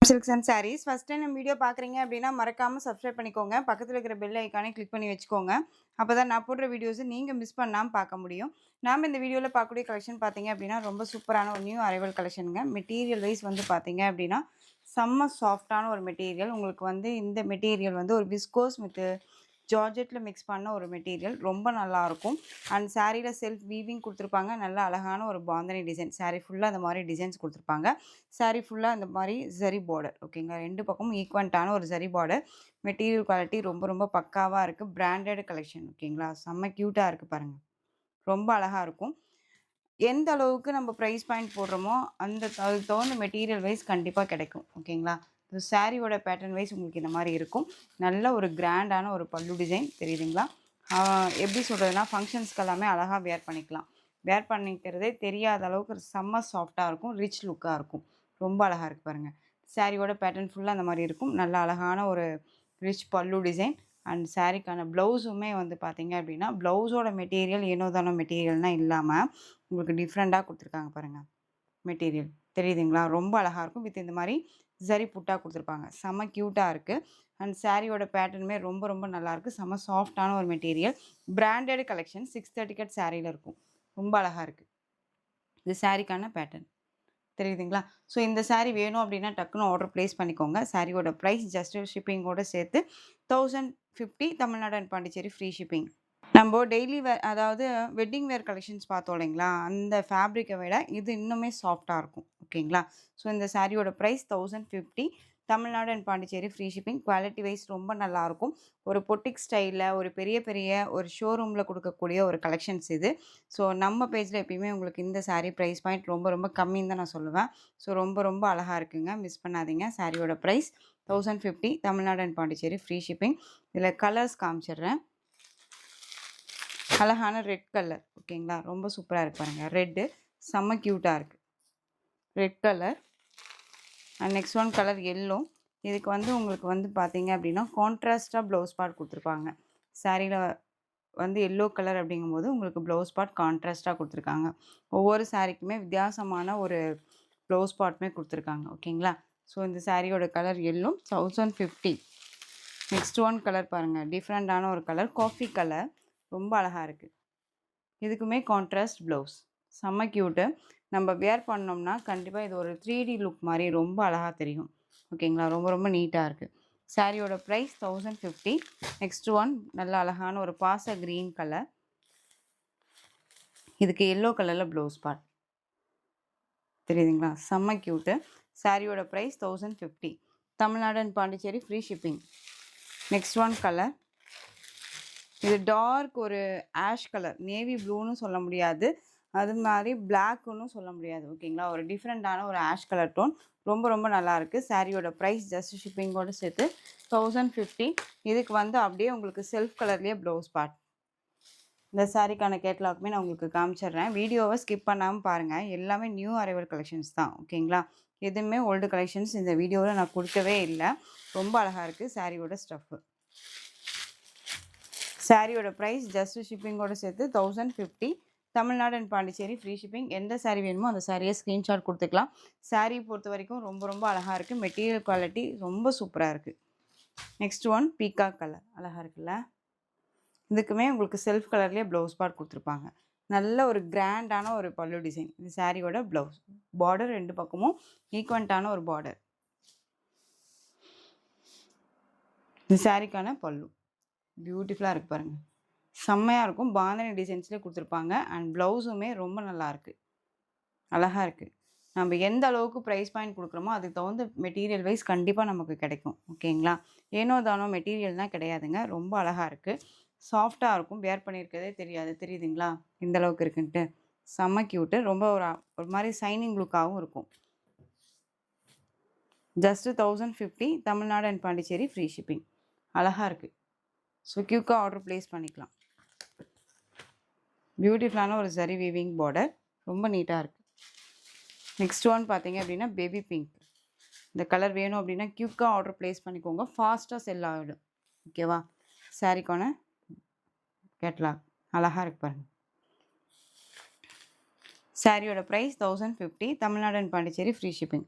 Silks and sarees first time நம்ம video பார்க்குறீங்க அப்படின்னா மறக்காம சப்ஸ்கிரைப் பண்ணிக்கோங்க. பக்கத்துல இருக்கிற பெல் ஐகானை கிளிக் பண்ணி வச்சுக்கோங்க. அப்பதான் நான் போடுற வீடியோஸ் நீங்க மிஸ் பண்ணாம பார்க்க முடியும். நாம இந்த வீடியோல பார்க்கக்கூடிய கலெக்ஷன் பார்த்தீங்க அப்படின்னா, ரொம்ப சூப்பரான ஒரு நியூ அரைவல் கலெக்ஷனுங்க. மெட்டீரியல் வைஸ் வந்து பார்த்தீங்க அப்படின்னா, செம்ம சாஃப்ட்டான ஒரு மெட்டீரியல். உங்களுக்கு வந்து இந்த மெட்டீரியல் வந்து ஒரு விஸ்கோஸ் வித் ஜார்ஜெட்ல மிக்ஸ் பண்ண ஒரு மெட்டீரியல். ரொம்ப நல்லாயிருக்கும். அண்ட் சாரீல செல்ஃப் வீவிங் குடுத்துருப்பாங்க. நல்ல அழகான ஒரு பாந்தனி டிசைன். சாரீ ஃபுல்லா இந்த மாரி டிசைன்ஸ் குடுத்துருப்பாங்க. சாரீ ஃபுல்லா இந்த மாரி ஜரி பார்டர். ஓகேங்களா. 2 பக்கமும் ஈக்வன்ட்டான ஒரு ஜரி பார்டர். மெட்டீரியல் குவாலிட்டி ரொம்ப ரொம்ப பக்காவா இருக்கு. Branded collection. ஓகேங்களா. செம்ம கியூட்டா இருக்கு பாருங்க. ரொம்ப அழகா இருக்கும். எந்த அளவுக்கு நம்ம பிரைஸ் பாயிண்ட் போடுறோமோ, அதுக்கு தகுந்த மெட்டீரியல் வைஸ் கண்டிப்பா கிடைக்கும். ஓகேங்களா. இந்த சாரியோட பேட்டர்ன் வைஸ் உங்களுக்கு இந்த மாரி இருக்கும். நல்ல ஒரு கிராண்டான ஒரு பல்லு டிசைன் தெரியுதுங்களா? ஆ எப்படி சொல்றதுன்னா, ஃபங்ஷன்ஸ்க்கு எல்லாமே அழகா வியர் பண்ணிக்கலாம். வியர் பண்ணிக்கிறதே தெரியாத அளவுக்கு செம்ம சாஃப்ட்டா இருக்கும். ரிச் லுக்கா இருக்கும். ரொம்ப அழகா இருக்கு பாருங்க. சாரியோட பேட்டர்ன் ஃபுல்லா அந்த மாரி இருக்கும். நல்ல அழகான ஒரு ரிச் பல்லு டிசைன். அண்ட் சாரிக்கான ப்ளவுஸுமே வந்து பார்த்தீங்க அப்படின்னா, ப்ளவுஸோட மெட்டீரியல் ஏனோ தானோ மெட்டீரியல்னா இல்லாம, உங்களுக்கு டிஃப்ரெண்ட்டா குடுத்துருக்காங்க பாருங்க. மெட்டீரியல். தெரியுதுங்களா? ரொம்ப அழகா இருக்கும். வித் இந்த மாரி ஜரி புட்டா குடுத்துருப்பாங்க. செம்ம கியூட்டா இருக்கு. அண்ட் சாரியோட பேட்டர்னுமே ரொம்ப ரொம்ப நல்லாயிருக்கு. செம்ம சாஃப்ட்டான ஒரு மெட்டீரியல். பிராண்டட் கலெக்ஷன் 630 கட் சாரில இருக்கும். ரொம்ப அழகா இருக்கு. இது சாரிக்கான பேட்டர்ன். தெரியுதுங்களா? ஸோ இந்த சாரி வேணும் அப்டின்னா டக்குனு ஆர்டர் பிளேஸ் பண்ணிக்கோங்க. சாரியோட பிரைஸ் ஜஸ்ட் ஷிப்பிங்கோட சேர்த்து 1050 Tamil Nadu and Pondicherry free shipping. நம்போ டெய்லி அதாவது வெட்டிங் வேர் கலெக்ஷன்ஸ் பார்த்தோம் இல்லைங்களா? அந்த ஃபேப்ரிக்க விட இது இன்னுமே சாஃப்ட்டா இருக்கும். ஓகேங்களா? ஸோ இந்த சாரியோட price 1050 Tamil Nadu and Pondicherry free shipping. Quality wise ரொம்ப நல்லாயிருக்கும். ஒரு பொட்டிக் ஸ்டைல்ல ஒரு பெரிய பெரிய ஒரு ஷோரூம்ல குடுக்கக்கூடிய ஒரு கலெக்ஷன்ஸ் இது. ஸோ நம்ம பேஜ்ல எப்பயுமே உங்களுக்கு இந்த சாரி பிரைஸ் பாயிண்ட் ரொம்ப ரொம்ப கம்மின்னு தான் நான் சொல்லுவேன். ஸோ ரொம்ப ரொம்ப அழகா இருக்குங்க. மிஸ் பண்ணாதீங்க. சாரியோட price 1050 Tamil Nadu and Pondicherry free shipping. இதில கலர்ஸ் காமிச்சிடுறேன். அழகான ரெட் கலர். ஓகேங்களா. ரொம்ப சூப்பரா இருக்கு பாருங்க. ரெட்டு செம்ம கியூட்டா இருக்கு. Red colour. And next one colour yellow. இதுக்கு வந்து உங்களுக்கு வந்து பார்த்தீங்க அப்படின்னா, கான்ட்ராஸ்ட்டா ப்ளவுஸ் பார்ட் குடுத்துருப்பாங்க. சாரீல வந்து எல்லோ கலர் அப்படிங்கும்போது, உங்களுக்கு ப்ளவுஸ் பார்ட் கான்ட்ராஸ்ட்டா குடுத்துருக்காங்க. ஒவ்வொரு சாரீக்குமே வித்தியாசமான ஒரு ப்ளவுஸ் பார்ட்டுமே குடுத்துருக்காங்க. ஓகேங்களா. ஸோ இந்த சாரியோட colour yellow 1050. Next one colour பாருங்க. டிஃப்ரெண்ட்டான ஒரு கலர். Coffee colour. ரொம்ப அழகா இருக்கு. இதுக்குமே கான்ட்ராஸ்ட் ப்ளவுஸ். செம்ம கியூட்டு. நம்ம வியர் பண்ணோம்னா, கண்டிப்பா இது ஒரு 3டி லுக் மாரி ரொம்ப அழகா தெரியும். ஓகேங்களா. ரொம்ப ரொம்ப நீட்டா இருக்கு. சாரியோட பிரைஸ் 1050. நெக்ஸ்ட் ஒன் நல்ல அழகான ஒரு பாச கிரீன் கலர். இதுக்கு எல்லோ கலர்ல ப்ளவுஸ் பார்ட். தெரியுதுங்களா? செம்ம கியூட்டு. சாரியோட price 1050. Tamil Nadu and Pondicherry free shipping. Next one colour. இது டார்க் ஒரு ஆஷ் கலர். நேவி ப்ளூன்னு சொல்ல முடியாது. அது மாரி பிளாக்குன்னும் சொல்ல முடியாது. ஓகேங்களா. ஒரு டிஃப்ரெண்ட்டான ஒரு ஆஷ் கலர் டோன். ரொம்ப ரொம்ப நல்லாயிருக்கு. சாரியோட பிரைஸ் ஜஸ்ட் ஷிப்பிங்கோட சேர்த்து 1050. இதுக்கு வந்து அப்படியே உங்களுக்கு செல்ஃப் கலர்லேயே ப்ளவுஸ் பார்ட். இந்த சாரிக்கான கேட்லாக்குமே நான் உங்களுக்கு காமிச்சிடுறேன். வீடியோவை ஸ்கிப் பண்ணாம பாருங்க. எல்லாமே நியூ அரைவல் கலெக்ஷன்ஸ் தான். ஓகேங்களா. எதுவுமே ஓல்டு கலெக்ஷன்ஸ் இந்த வீடியோவில் நான் கொடுக்கவே இல்ல. ரொம்ப அழகா இருக்கு சாரியோட ஸ்டஃப்பு. சாரியோட பிரைஸ் ஜஸ்ட் ஷிப்பிங்கோட சேர்த்து 1050. Tamil Nadu and Pondicherry free shipping. எந்த சாரி வேணுமோ அந்த சாரியை ஸ்க்ரீன்ஷாட் கொடுத்துக்கலாம். சாரி பொறுத்த வரைக்கும் ரொம்ப ரொம்ப அழகா இருக்கு. மெட்டீரியல் குவாலிட்டி ரொம்ப சூப்பரா இருக்கு. Next one peacock colour. அழகா இருக்குல்ல. இதுக்குமே உங்களுக்கு செல்ஃப் கலர்லேயே ப்ளவுஸ் பார்ட் குடுத்துருப்பாங்க. நல்ல ஒரு கிராண்டான ஒரு பல்லு டிசைன். இது சாரியோட ப்ளவுஸ். பார்டர் 2 பக்கமும் ஈக்வன்ட்டான ஒரு பார்டர். இது சாரிக்கான பல்லு. பியூட்டிஃபுல்லா இருக்கு பாருங்க. செம்மையா இருக்கும். பாந்தனி டிசைன்ஸ்லேயே குடுத்துருப்பாங்க. அண்ட் ப்ளவுஸுமே ரொம்ப நல்லாயிருக்கு. அழகா இருக்கு. நம்ம எந்த அளவுக்கு பிரைஸ் பாயிண்ட் குடுக்குறோமோ, அதுக்கு தகுந்த மெட்டீரியல் வைஸ் கண்டிப்பா நமக்கு கிடைக்கும். ஓகேங்களா. ஏனோ தானோ மெட்டீரியல்லாம் கிடையாதுங்க. ரொம்ப அழகா இருக்கு. சாஃப்ட்டா இருக்கும். வியர் பண்ணியிருக்கதே தெரியாது. தெரியுதுங்களா? எந்த அளவுக்கு இருக்குன்ட்டு. செம்ம கியூட்டு. ரொம்ப ஒரு மாரி ஷைனிங் லுக்காவும் இருக்கும். Just 1050 Tamil Nadu and Pondicherry free shipping. அழகா இருக்கு. ஸோ குயிக்கா ஆர்டர் பிளேஸ் பண்ணிக்கலாம். பியூட்டிஃபுல்லான ஒரு ஜரி வீவிங் பார்டர். ரொம்ப நீட்டா இருக்கு. நெக்ஸ்ட் ஒன் பார்த்தீங்க அப்படின்னா பேபி பிங்க். இந்த கலர் வேணும் அப்படின்னா குயிக்கா ஆர்டர் பிளேஸ் பண்ணிக்கோங்க. ஃபாஸ்ட்டாக செல் ஆகிடும். ஓகேவா. சாரிக்கான கேட்லாக். அழகா இருக்கு பாருங்க. சாரியோட price 1050. Tamil Nadu and Pondicherry free shipping.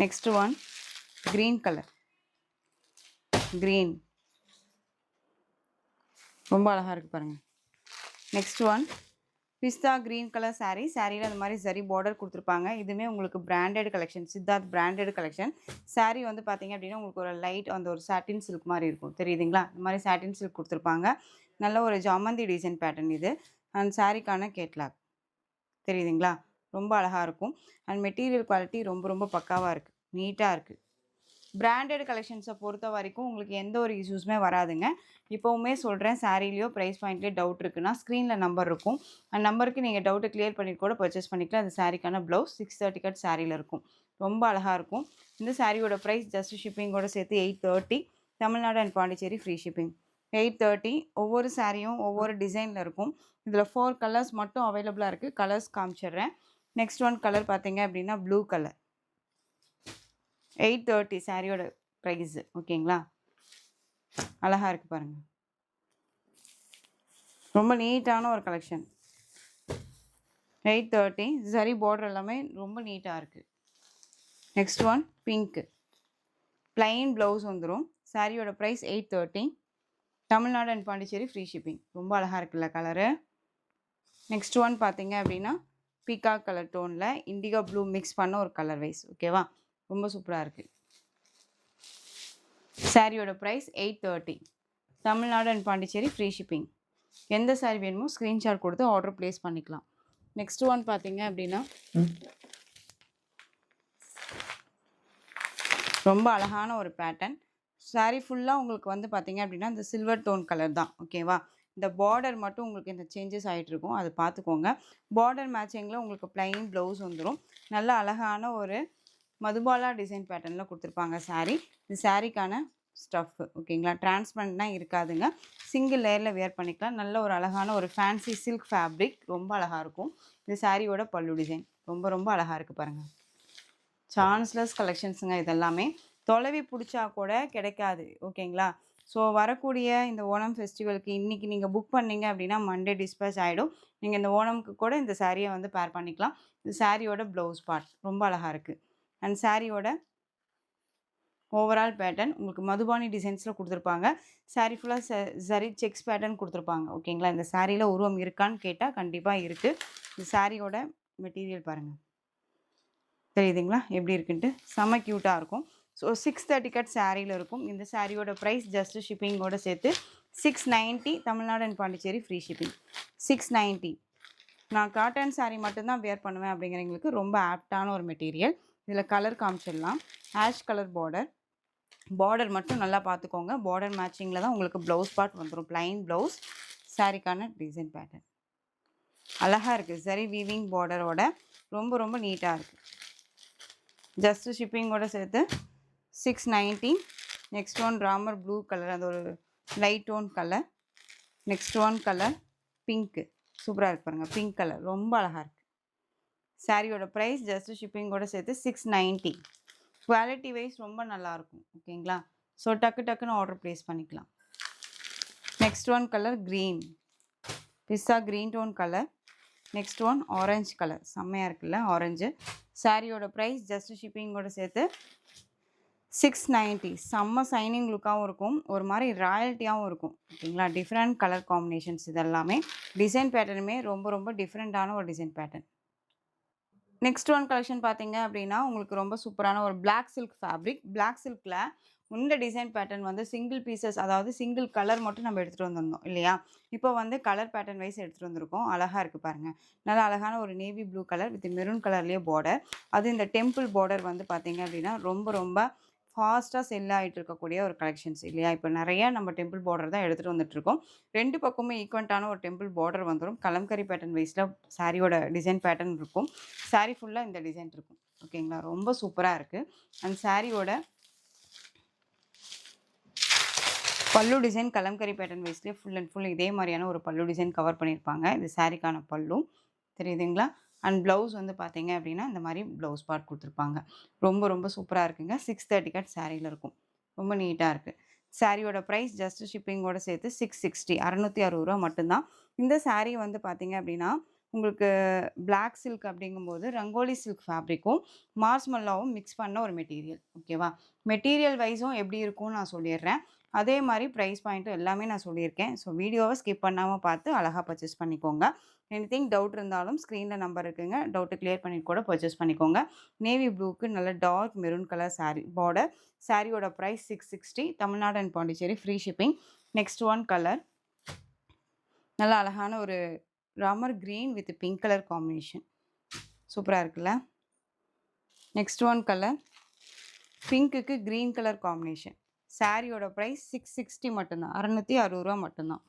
Next one green colour, green ரொம்ப அழகாக இருக்குது பாருங்கள். நெக்ஸ்ட் ஒன் பிஸ்தா க்ரீன் கலர் சாரீ. சாரியில் அந்த மாதிரி சரி பார்டர் கொடுத்துருப்பாங்க. இதுவுமே உங்களுக்கு branded collection, Siddharth branded collection. Saree வந்து பார்த்திங்க அப்படின்னா உங்களுக்கு ஒரு லைட் அந்த ஒரு சாட்டின் சில்க் மாதிரி இருக்கும், தெரியுதுங்களா? இந்த மாதிரி சாட்டின் சில்க் கொடுத்துருப்பாங்க. நல்ல ஒரு ஜாமந்தி டிசைன் பேட்டர்ன் இது. அண்ட் சாரீக்கான கேட்லாக் தெரியுதுங்களா? ரொம்ப அழகாக இருக்கும். அண்ட் மெட்டீரியல் குவாலிட்டி ரொம்ப ரொம்ப பக்காவாக இருக்குது, நீட்டாக இருக்குது. பிராண்டட் கலெக்ஷன்ஸை பொறுத்த வரைக்கும் உங்களுக்கு எந்த ஒரு இஷ்யூஸுமே வராதுங்க. இப்போவுமே சொல்கிறேன், சாரீலையோ ப்ரைஸ் பாயிண்ட்லேயோ டவுட் இருக்குன்னா ஸ்க்ரீனில் நம்பர் இருக்கும். அந்த நம்பருக்கு நீங்கள் டவுட்டை கிளியர் பண்ணிட்டு கூட பர்ச்சேஸ் பண்ணிக்கலாம். அந்த சாரீக்கான ப்ளவுஸ் 630 கட் சாரியில் இருக்கும். ரொம்ப அழகாக இருக்கும். இந்த சாரியோட ப்ரைஸ் ஜஸ்ட் ஷிப்பிங்கோடு சேர்த்து 830. Tamil Nadu and Pondicherry free shipping. 830. ஒவ்வொரு சாரியும் ஒவ்வொரு டிசைனில் இருக்கும். இதில் 4 கலர்ஸ் மட்டும் அவைலபிளாக இருக்குது. கலர்ஸ் காமிச்சிடுறேன். நெக்ஸ்ட் ஒன் கலர் பார்த்தீங்க அப்படின்னா ப்ளூ கலர். 830 சாரியோட ப்ரைஸு. ஓகேங்களா? அழகாக இருக்குது பாருங்கள். ரொம்ப நீட்டான ஒரு கலெக்ஷன். 830. சரி பார்டர் எல்லாமே ரொம்ப நீட்டாக இருக்குது. நெக்ஸ்ட் ஒன் பிங்க்கு. ப்ளைன் ப்ளவுஸ் வந்துடும். சாரியோட price 830. Tamil Nadu and Pondicherry free shipping. ரொம்ப அழகாக இருக்குல்ல கலரு. நெக்ஸ்ட் ஒன் பார்த்தீங்க அப்படின்னா பீகாக் கலர் டோனில் இண்டிகோ ப்ளூ மிக்ஸ் பண்ண ஒரு கலர் வைஸ். ஓகேவா? ரொம்ப சூப்பராக இருக்குது. சாரியோட price 830. Tamil Nadu and Pondicherry free shipping. எந்த சாரி வேணுமோ ஸ்க்ரீன்ஷாட் கொடுத்து ஆர்டர் ப்ளேஸ் பண்ணிக்கலாம். நெக்ஸ்ட் ஒன் பார்த்தீங்க அப்படின்னா ரொம்ப அழகான ஒரு பேட்டர்ன். சாரி ஃபுல்லாக உங்களுக்கு வந்து பார்த்தீங்க அப்படின்னா இந்த சில்வர் டோன் கலர் தான். ஓகேவா? இந்த பார்டர் மட்டும் உங்களுக்கு இந்த சேஞ்சஸ் ஆகிட்டு இருக்கும், அது பார்த்துக்கோங்க. பார்டர் மேட்சிங்கில் உங்களுக்கு ப்ளைன் ப்ளவுஸ் வந்துடும். நல்ல அழகான ஒரு மதுபாலா டிசைன் பேட்டர்னில் கொடுத்துருப்பாங்க சாரீ. இது சாரீக்கான ஸ்டஃப். ஓகேங்களா? டிரான்ஸ்பரண்ட்லாம் இருக்காதுங்க. சிங்கிள் லேயரில் வேர் பண்ணிக்கலாம். நல்ல ஒரு அழகான ஒரு ஃபேன்சி சில்க் ஃபேப்ரிக். ரொம்ப அழகாக இருக்கும். இது சாரியோட பல்லு டிசைன். ரொம்ப ரொம்ப அழகாக இருக்குது பாருங்கள். சான்ஸ்லெஸ் கலெக்ஷன்ஸுங்க இதெல்லாமே. தொலைவி பிடிச்சா கூட கிடைக்காது. ஓகேங்களா? ஸோ வரக்கூடிய இந்த ஓணம் ஃபெஸ்டிவலுக்கு இன்றைக்கி நீங்கள் புக் பண்ணிங்க அப்படின்னா மண்டே டிஸ்பேச் ஆகிடும். நீங்கள் இந்த ஓணம்க்கு கூட இந்த சாரியை வந்து பேர் பண்ணிக்கலாம். இந்த சாரியோட ப்ளவுஸ் பார்ட் ரொம்ப அழகாக இருக்குது. அண்ட் சாரியோட ஓவரால் பேட்டர்ன் உங்களுக்கு மதுபானி டிசைன்ஸில் கொடுத்துருப்பாங்க. சாரீ ஃபுல்லாக சரி செக்ஸ் பேட்டர்ன் கொடுத்துருப்பாங்க. ஓகேங்களா? இந்த சாரியில் உருவம் இருக்கான்னு கேட்டால் கண்டிப்பாக இருக்குது. இந்த சாரியோட மெட்டீரியல் பாருங்கள், தெரியுதுங்களா எப்படி இருக்குன்ட்டு? செம்ம க்யூட்டாக இருக்கும். ஸோ 630 கட் சாரியில் இருக்கும். இந்த சாரியோட ப்ரைஸ் ஜஸ்ட்டு ஷிப்பிங்கோடு சேர்த்து 690. Tamil Nadu and Pondicherry free shipping. 690. நான் காட்டன் சாரீ மட்டும்தான் வேர் பண்ணுவேன் அப்படிங்கிறவங்களுக்கு ரொம்ப ஆப்டான ஒரு மெட்டீரியல். இதில் கலர் காமிச்சிடலாம். ஆஷ் கலர் பார்டர் மட்டும் நல்லா பார்த்துக்கோங்க. பார்டர் மேட்சிங்கில் தான் உங்களுக்கு ப்ளவுஸ் பார்ட் வந்துடும். Plain blouse. சாரிக்கான டிசைன் பேட்டர்ன் அழகாக இருக்குது. சரி வீவிங் பார்டரோட ரொம்ப ரொம்ப நீட்டாக இருக்குது. ஜஸ்ட்டு ஷிப்பிங்கோட சேர்த்து 690. Next one Ramar blue colour, அது ஒரு light tone colour. Next one colour pink. சூப்பராக இருக்கு பாருங்கள். பிங்க் கலர் ரொம்ப அழகாக இருக்குது. சாரியோட ப்ரைஸ் ஜஸ்ட்டு ஷிப்பிங்கோட சேர்த்து 690. குவாலிட்டி வைஸ் ரொம்ப நல்லாயிருக்கும். ஓகேங்களா? ஸோ டக்குன்னு ஆர்டர் ப்ளேஸ் பண்ணிக்கலாம். நெக்ஸ்ட் ஒன் கலர் க்ரீன், பிஸ்ஸா green tone colour. Next one orange colour, செம்மையாக இருக்குல்ல ஆரஞ்சு. சாரியோட ப்ரைஸ் ஜஸ்ட்டு ஷிப்பிங்கோட சேர்த்து 690. செம்ம சைனிங் லுக்காகவும் இருக்கும், ஒரு மாதிரி ராயல்ட்டியாகவும் இருக்கும். ஓகேங்களா? டிஃப்ரெண்ட் கலர் காம்பினேஷன்ஸ் இதெல்லாமே. டிசைன் பேட்டர்னுமே ரொம்ப ரொம்ப டிஃப்ரெண்ட்டான ஒரு design pattern. Next one collection பார்த்தீங்க அப்படின்னா உங்களுக்கு ரொம்ப சூப்பரான ஒரு பிளாக் சில்க் ஃபேப்ரிக். பிளாக் சில்கில் இந்த டிசைன் பேட்டர்ன் வந்து சிங்கிள் பீசஸ், அதாவது சிங்கிள் கலர் மட்டும் நம்ம எடுத்துகிட்டு வந்திருந்தோம் இல்லையா? இப்போ வந்து கலர் பேட்டர்ன் வைஸ் எடுத்துகிட்டு வந்திருக்கோம். அழகாக இருக்குது பாருங்கள். நல்லா அழகான ஒரு navy blue colour with maroon கலர்லேயே பார்டர். அது இந்த டெம்பிள் பார்டர் வந்து பார்த்தீங்க அப்படின்னா ரொம்ப ரொம்ப ஃபாஸ்ட்டாக செல் ஆகிட்டு இருக்கக்கூடிய ஒரு கலெக்ஷன்ஸ் இல்லையா? இப்போ நிறையா நம்ம டெம்பிள் பார்டர் தான் எடுத்துகிட்டு வந்துட்டுருக்கோம். 2 பக்கமுமே ஈக்குவன்ட்டான ஒரு டெம்பிள் பார்டர் வந்துடும். கலம்கரி பேட்டர்ன் வைஸில் சாரியோட டிசைன் பேட்டர்ன் இருக்கும். சாரி ஃபுல்லாக இந்த டிசைன் இருக்கும். ஓகேங்களா? ரொம்ப சூப்பராக இருக்குது. அண்ட் சாரியோட பல்லு டிசைன் கலம்கரி பேட்டர்ன் வைஸ்லேயே ஃபுல் அண்ட் ஃபுல் இதே மாதிரியான ஒரு பல்லு டிசைன் கவர் பண்ணியிருப்பாங்க. இது சாரிக்கான பல்லு, தெரியுதுங்களா? அண்ட் ப்ளவுஸ் வந்து பார்த்தீங்க அப்படின்னா இந்த மாதிரி ப்ளவுஸ் பார்ட் கொடுத்துருப்பாங்க. ரொம்ப ரொம்ப சூப்பராக இருக்குங்க. 630 கட் சாரியில் இருக்கும். ரொம்ப நீட்டாக இருக்குது. சாரியோட ப்ரைஸ் ஜஸ்ட் ஷிப்பிங்கோட சேர்த்து 660, 660 ரூபா மட்டும்தான். இந்த சாரீ வந்து பார்த்தீங்க அப்படின்னா உங்களுக்கு பிளாக் சில்க் அப்படிங்கும்போது ரங்கோலி சில்க் ஃபேப்ரிக்கும், மார்ஸ்மெல்லாவும் மிக்ஸ் பண்ண ஒரு மெட்டீரியல். ஓகேவா? மெட்டீரியல் வைஸும் எப்படி இருக்கும்னு நான் சொல்லிடுறேன். அதே மாரி பிரைஸ் பாயிண்ட்டும் எல்லாமே நான் சொல்லியிருக்கேன். ஸோ வீடியோவ ஸ்கிப் பண்ணாம பார்த்து அழகா பர்ச்சேஸ் பண்ணிக்கோங்க. எனிதிங் டவுட் இருந்தாலும் ஸ்க்ரீன்ல நம்பர் இருக்குங்க. டவுட்ட கிளியர் பண்ணிட்டு கூட பர்ச்சேஸ் பண்ணிக்கோங்க. நேவி ப்ளூக்கு நல்ல dark maroon colour sari border. சாரியோட price 660 Tamil Nadu and Pondicherry free shipping. Next one colour. நல்ல அழகான ஒரு Ramar green with pink colour combination. சூப்பரா இருக்குல்ல? Next one colour. பிங்க்குக்கு கிரீன் கலர் காம்பினேஷன். சாரியோட பிரைஸ் 660 மட்டும்தான். ரூ. 660 மட்டும்தான்.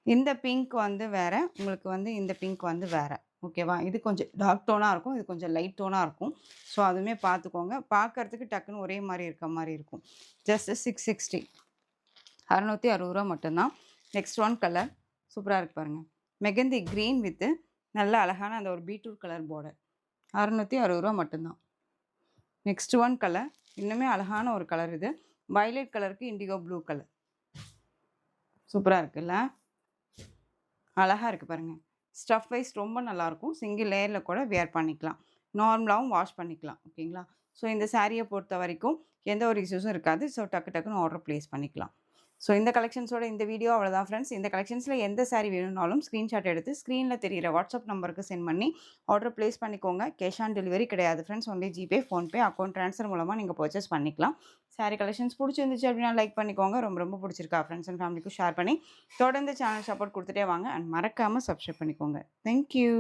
இந்த பிங்க் வந்து வேற. உங்களுக்கு வந்து இந்த பிங்க் வந்து வேற. ஓகேவா? இது கொஞ்சம் டார்க் டோனா இருக்கும். இது கொஞ்சம் லைட் டோனா இருக்கும். ஸோ அதுவுமே பார்த்துக்கோங்க. பார்க்கறதுக்கு டக்குன்னு ஒரே மாரி இருக்க மாரி இருக்கும். ஜஸ்ட் 660. ரூ. 660 மட்டும்தான். Next one colour. சூப்பரா இருக்கு பாருங்க. மெகந்தி கிரீன் வித் நல்ல அழகான அந்த ஒரு பீட்ரூட் கலர் பார்டர். ரூ. 660 மட்டும்தான். Next one colour. இன்னுமே அழகான ஒரு கலர் இது. வயலட் கலருக்கு இண்டிகோ ப்ளூ கலர். சூப்பரா இருக்குல்ல? அழகா இருக்கு பாருங்க. ஸ்டஃப் வைஸ் ரொம்ப நல்லாயிருக்கும். சிங்கிள் லேயர்ல கூட வியர் பண்ணிக்கலாம். நார்மலாவும் வாஷ் பண்ணிக்கலாம். ஓகேங்களா? ஸோ இந்த சாரிய பொறுத்த வரைக்கும் எந்த ஒரு இஷ்யூஸும் இருக்காது. ஸோ டக்கு டக்குன்னு ஆர்டர் பிளேஸ் பண்ணிக்கலாம். ஸோ இந்த கலெக்ஷன்ஸோட இந்த வீடியோ அவ்வளோதான் ஃப்ரெண்ட்ஸ். இந்த கலெக்ஷன்ஸில் எந்த சாரி வேணும்னாலும் ஸ்க்ரீன்ஷாட் எடுத்து ஸ்க்ரீனில் தெரியிற வாட்ஸ்அப் நம்பருக்கு சென்ட் பண்ணி ஆர்டர் பிளேஸ் பண்ணிக்கோங்க. கேஷ் ஆன் டெலிவரி கிடையாது friends. Only GPay, PhonePe, account transfer மூலமாக நீங்கள் பர்ச்சேஸ் பண்ணிக்கலாம். சாரி கலெக்ஷன்ஸ் பிடிச்சிருந்துச்சு அப்படின்னா லைக் பண்ணிக்கோங்க. ரொம்ப ரொம்ப பிடிச்சிருக்கா ஃப்ரெண்ட்ஸ் அண்ட் ஃபேமிலிக்கும் ஷேர் பண்ணி தொடர்ந்து சேனல் சப்போர்ட் கொடுத்துட்டே வாங்க. அண்ட் மறக்காமல் சப்ஸ்கிரைப் பண்ணிக்கோங்க. தேங்க்யூ.